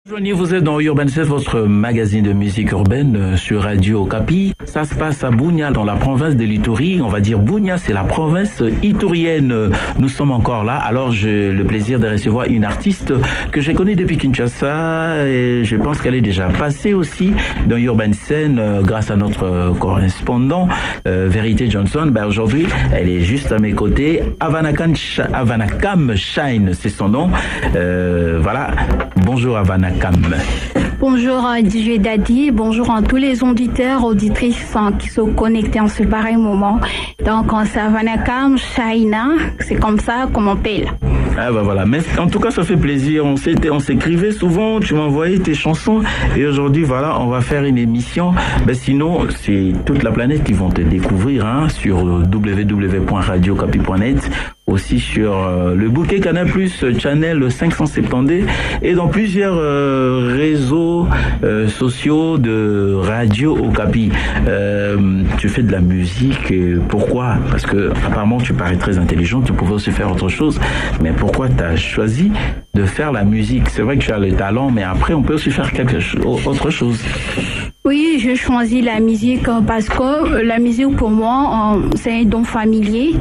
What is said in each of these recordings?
Joignez, vous êtes dans Urban 7, votre magazine de musique urbaine sur Radio Okapi. Ça se passe à Bunia, dans la province de l'Ituri. On va dire Bunia, c'est la province iturienne. Nous sommes encore là. Alors, j'ai le plaisir de recevoir une artiste que j'ai connue depuis Kinshasa. Et je pense qu'elle est déjà passée aussi dans Urban 7 grâce à notre correspondant, Vérité Johnson. Aujourd'hui, elle est juste à mes côtés. Avanakam Shine, c'est son nom. Voilà. Bonjour Avanakam. Bonjour DJ Daddy, bonjour à tous les auditeurs, auditrices qui sont connectés en ce pareil moment. Donc c'est Avanakam Shine, c'est comme ça qu'on m'appelle. Ah bah voilà, mais en tout cas ça fait plaisir, on s'écrivait souvent, tu m'envoyais tes chansons et aujourd'hui voilà, on va faire une émission. Ben sinon c'est toute la planète qui vont te découvrir sur www.radiocapi.net, aussi sur le bouquet Canal+, Channel 572 et dans plusieurs réseaux sociaux de Radio Okapi. Tu fais de la musique, pourquoi? Parce que apparemment tu parais très intelligent, tu pouvais aussi faire autre chose, mais pourquoi tu as choisi de faire la musique? C'est vrai que tu as le talent, mais après on peut aussi faire autre chose. Oui, je choisis la musique parce que la musique pour moi, c'est un don familier.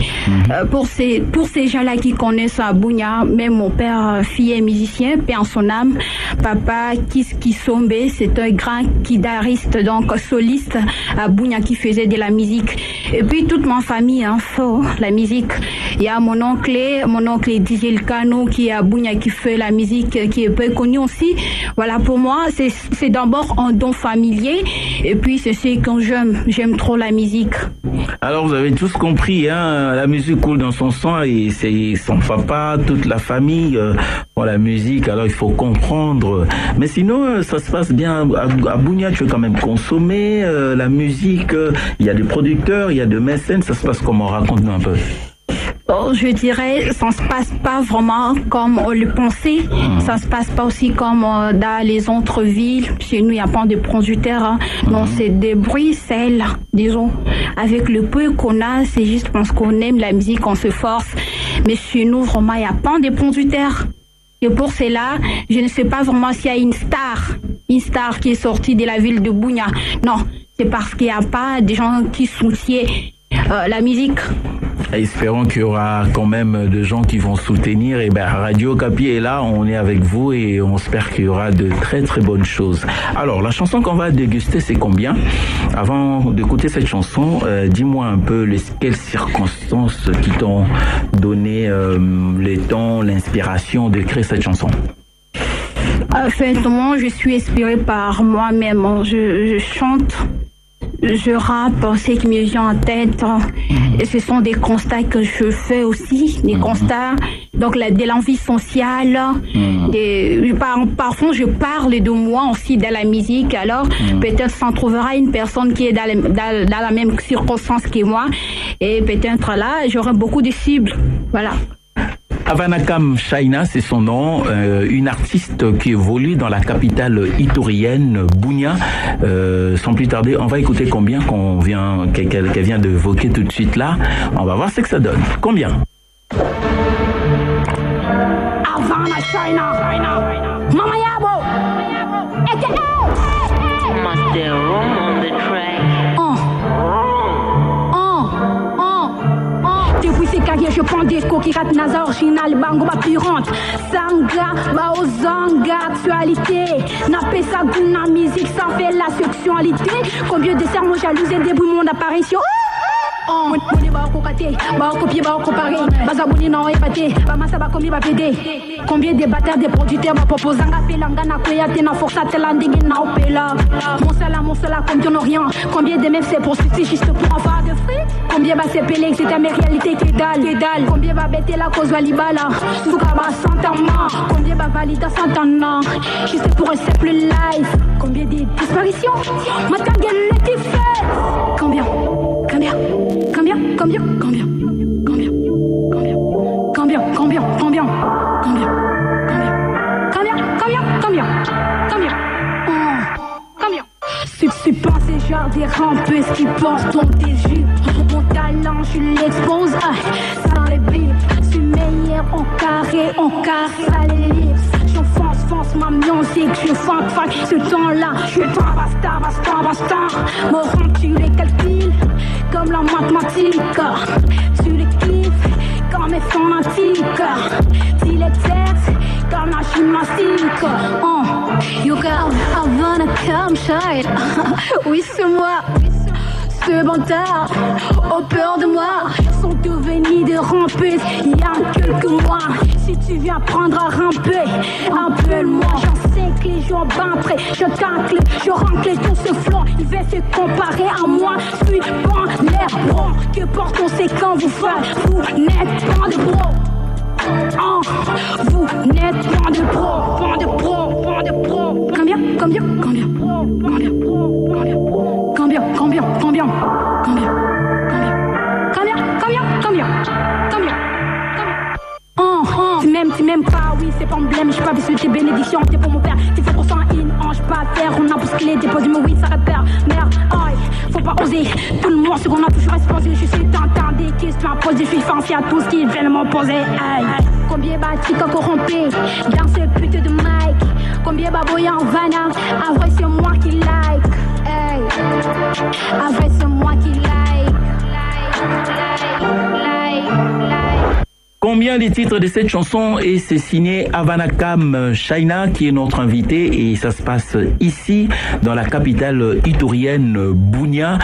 Pour ces gens-là qui connaissent à Bunia, même mon père, fille est musicien, paix en son âme. Papa Kisombe, c'est un grand guitariste, donc soliste à Bunia qui faisait de la musique. Et puis toute ma famille fait la musique. Il y a mon oncle DJ Kano qui est à Bunia qui fait la musique, qui est peu connu aussi. Voilà, pour moi, c'est d'abord un don familier. Et puis c'est ce que j'aime trop la musique. Alors vous avez tous compris, la musique coule dans son sang et c'est son papa, toute la famille pour la musique, alors il faut comprendre. Mais sinon ça se passe bien à Bunia, tu veux quand même consommer la musique, il y a des producteurs, il y a des mécènes, ça se passe comment? Raconte-nous un peu. Je dirais, ça ne se passe pas vraiment comme on le pensait. Ça ne se passe pas aussi comme dans les autres villes. Chez nous, il n'y a pas de producteurs. Non, c'est des bruxelles, disons. Avec le peu qu'on a, c'est juste parce qu'on aime la musique, on se force. Mais chez nous, vraiment, il n'y a pas de producteurs. Et pour cela, je ne sais pas vraiment s'il y a une star qui est sortie de la ville de Bunia. Non, c'est parce qu'il n'y a pas de gens qui soutiennent la musique. Espérons qu'il y aura quand même de gens qui vont soutenir. Et Radio Okapi est là, on est avec vous et on espère qu'il y aura de très très bonnes choses. Alors la chanson qu'on va déguster, c'est combien? Avant d'écouter cette chanson, dis-moi un peu quelles circonstances qui t'ont donné le temps, l'inspiration de créer cette chanson. Moi, je suis inspirée par moi-même. Je chante. Je rappe, ce qui me vient en tête. Et ce sont des constats que je fais aussi, des constats. Donc, de l'envie sociale. Parfois, je parle de moi aussi dans la musique. Alors, peut-être s'en trouvera une personne qui est dans la même circonstance que moi. Et peut-être là, j'aurai beaucoup de cibles. Voilà. Avanakam Shine, c'est son nom, une artiste qui évolue dans la capitale iturienne, Bunia. Sans plus tarder, on va écouter combien qu'elle vient d'évoquer tout de suite là. On va voir ce que ça donne. Combien? Avanakam Shine, Mama Yabo, Master Room on the track. Depuis ces carrières, je prends des discours qui ratent Nazar, original, bango, bappurante. Sanga, baozanga, actualité. Nappé sa gouna, musique, ça fait la sexualité. Combien de sermons jalouses et débrouille mon apparition? Moni ba kokate, ba copier, ba comparer. Bazaboni non épaté, ba massa ba combien ba pédé. Combien de bâtards, des producteurs, ba proposanga, pelanga, na koyate, na força, telanding, na opela. Mon cela, combien n'ont rien. Combien de mecs c'est pour succès juste pour avoir de fric. Combien va c'est pelé, c'est ta mes réalité qui dalle. Combien va bêter la cause walibala. Souka ba santama. Combien va valider santana. Juste pour un simple life. Combien de disparitions. Ma gueule qui fait. Combien? Tu penses ces genre des rampes qui portent ton jupes. Mon talent, je l'expose. Ça dans les bips. Je suis meilleur en carré, ça les lips. J'enfonce, lance ma musique, je fuck ce temps-là. Je basta. Mon rond, tu les calculs comme la mathématique. Tu les kiffes comme les fanatiques. Tu les textes comme la gymnastique. You girl, I wanna come shine. Oui, c'est moi. Ce bâtard, au peur de moi, sont devenus des rampeuses il y a quelques mois. Si tu viens prendre à ramper, appelle-moi. J'en sais que les jours battraient, je tacle, je rencle tout ce flanc. Il va se comparer à moi, suis pas l'air bro. Que porte conséquent vous faites, vous n'êtes pas de bro. Vous n'êtes pas de pro. Combien? Tu m'aimes pas, oui, c'est pas un problème. J'ai pas besoin de tes bénédictions, t'es pour mon père. Tu fais pour ça une ange, pas terre. On a bousculé des posés, mais oui, ça repère. Merde, aïe, faut pas oser. Tout le monde, ce qu'on a toujours exposé. Je suis tentant des questions à poser. Je suis fancy à tout ce qui vient de m'opposer. Aïe, combien bâtis corrompés dans ce putain de mic? Combien baboyants en vanne? En vrai, c'est moi qui like. Hey, en vrai, c'est moi qui like. Combien les titres de cette chanson et c'est signé Avanakam Shaina qui est notre invité et ça se passe ici dans la capitale itourienne Bunia.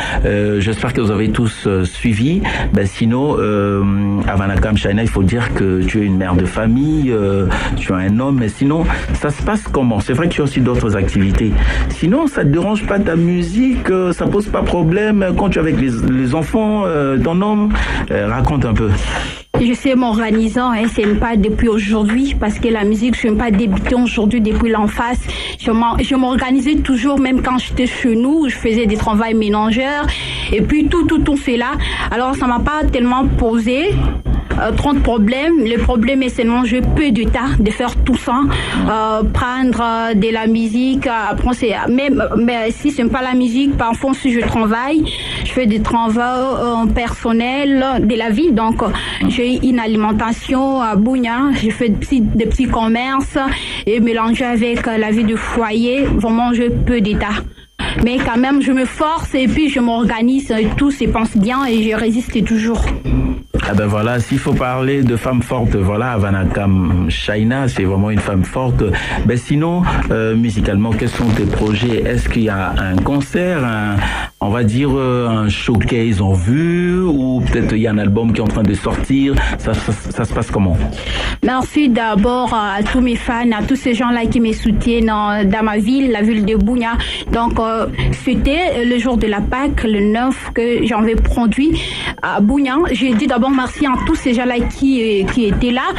J'espère que vous avez tous suivi. Sinon, Avanakam Shaina, il faut dire que tu es une mère de famille, tu es un homme, mais sinon, ça se passe comment? C'est vrai que tu as aussi d'autres activités. Sinon, ça te dérange pas ta musique, ça pose pas problème quand tu es avec les enfants, ton homme? Raconte un peu. Je sais m'organisant, c'est pas depuis aujourd'hui, parce que la musique, je ne suis pas débutée aujourd'hui depuis l'enfance. Je m'organisais toujours, même quand j'étais chez nous, je faisais des travaux ménageurs, et puis tout cela. Alors, ça m'a pas tellement posé trop de problèmes. Le problème est seulement j'ai peu de temps de faire tout ça, prendre de la musique. Après, mais si c'est pas la musique, parfois si je travaille, je fais des travaux personnels de la vie. Donc, j'ai une alimentation à Bunia, j'ai fait des petits commerces et mélangé avec la vie de foyer. Vraiment, j'ai peu d'état. Mais quand même, je me force et puis je m'organise, tout se passe bien et je résiste toujours. Ah ben voilà, s'il faut parler de femme forte, voilà, Avanakam Shaina, c'est vraiment une femme forte. Ben sinon, musicalement, quels sont tes projets? Est-ce qu'il y a un concert, on va dire un showcase en vue, ou peut-être il y a un album qui est en train de sortir? Ça se passe comment? Merci d'abord à tous mes fans, à tous ces gens-là qui me soutiennent dans ma ville, la ville de Bunia. Donc, c'était le jour de la Pâques, le 9, que j'en vais produit à Bunia. J'ai dit d'abord merci à tous ces gens-là qui étaient là.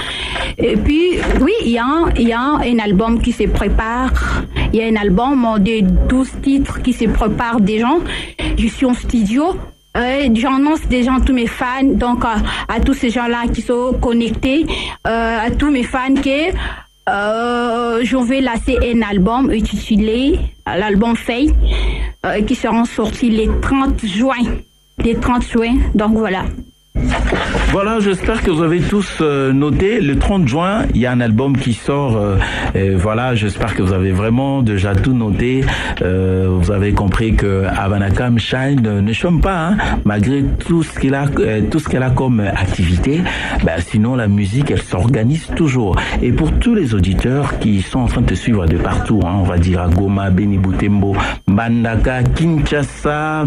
Et puis, oui, il y a un album qui se prépare. Il y a un album de 12 titres qui se prépare des gens. Je suis en studio. J'annonce déjà à tous mes fans, donc à tous ces gens-là qui sont connectés, à tous mes fans que je vais lancer un album intitulé l'album Faye qui sera sorti le 30 juin. Donc voilà. Voilà, j'espère que vous avez tous noté. Le 30 juin, il y a un album qui sort. Voilà, j'espère que vous avez vraiment déjà tout noté. Vous avez compris que Avanakam Shaina ne chôme pas, hein, malgré tout ce qu'elle a comme activité. Sinon, la musique, elle s'organise toujours. Et pour tous les auditeurs qui sont en train de te suivre de partout, hein, on va dire à Goma, Beni Butembo, Mbandaka, Kinshasa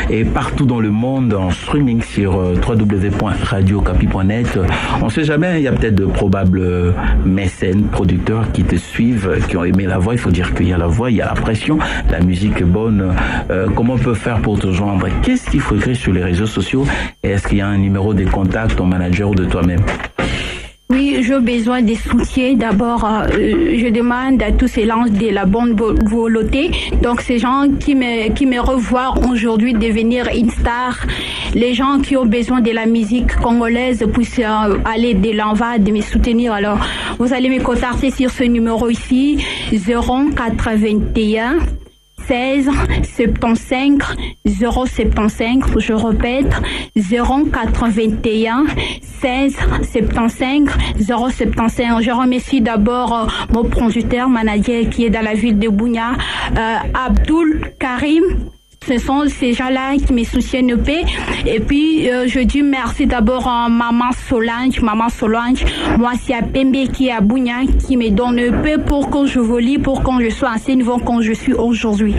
et partout dans le monde en streaming sur www.radiocapi.net. On sait jamais, il y a peut-être de probables mécènes, producteurs qui te suivent, qui ont aimé la voix. Il faut dire qu'il y a la voix, il y a la pression, la musique est bonne. Comment on peut faire pour te joindre? Qu'est-ce qu'il faut écrire sur les réseaux sociaux? Et est-ce qu'il y a un numéro de contact, ton manager ou de toi-même? Oui, j'ai besoin de soutien. D'abord, je demande à tous ces gens de la bonne volonté. Donc, ces gens qui me revoient aujourd'hui devenir une star, les gens qui ont besoin de la musique congolaise puissent aller de l'envers, de me soutenir. Alors, vous allez me contacter sur ce numéro ici, 081 16 75 075, je répète 081 16 75 075. Je remercie d'abord mon producteur manager qui est dans la ville de Bunia, Abdul Karim. Ce sont ces gens-là qui me soutiennent le paix. Et puis, je dis merci d'abord à Maman Solange, moi c'est à Pembe qui est à Bunia, qui me donne le paix pour que je volie, pour que je sois à ce niveau que je suis aujourd'hui.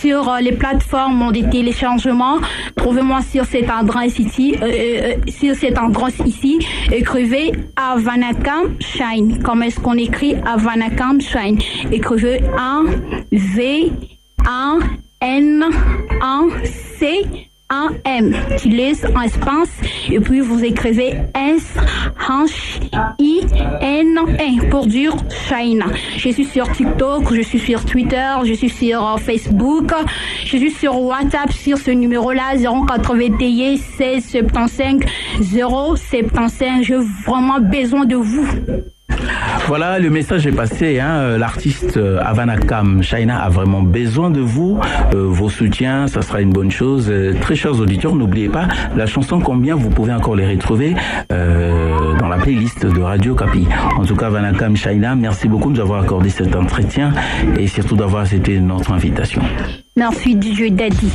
Sur les plateformes de téléchargement, trouvez-moi sur cet adresse ici, écrivez Avanakam Shine. Comment est-ce qu'on écrit Avanakam Shine? Écrivez N-A-C-A-M. Tu laisses un espace et puis vous écrivez S-H-I-N-N pour dire Shine. Je suis sur TikTok, je suis sur Twitter, je suis sur Facebook, je suis sur WhatsApp sur ce numéro-là 081 16 75 075. J'ai vraiment besoin de vous. Voilà, le message est passé. L'artiste Avanakam Shaina a vraiment besoin de vous. Vos soutiens, ça sera une bonne chose. Très chers auditeurs, n'oubliez pas la chanson Combien, vous pouvez encore les retrouver dans la playlist de Radio Kapi. En tout cas, Avanakam Shaina, merci beaucoup de nous avoir accordé cet entretien et surtout d'avoir accepté notre invitation. Merci DJ Daddy.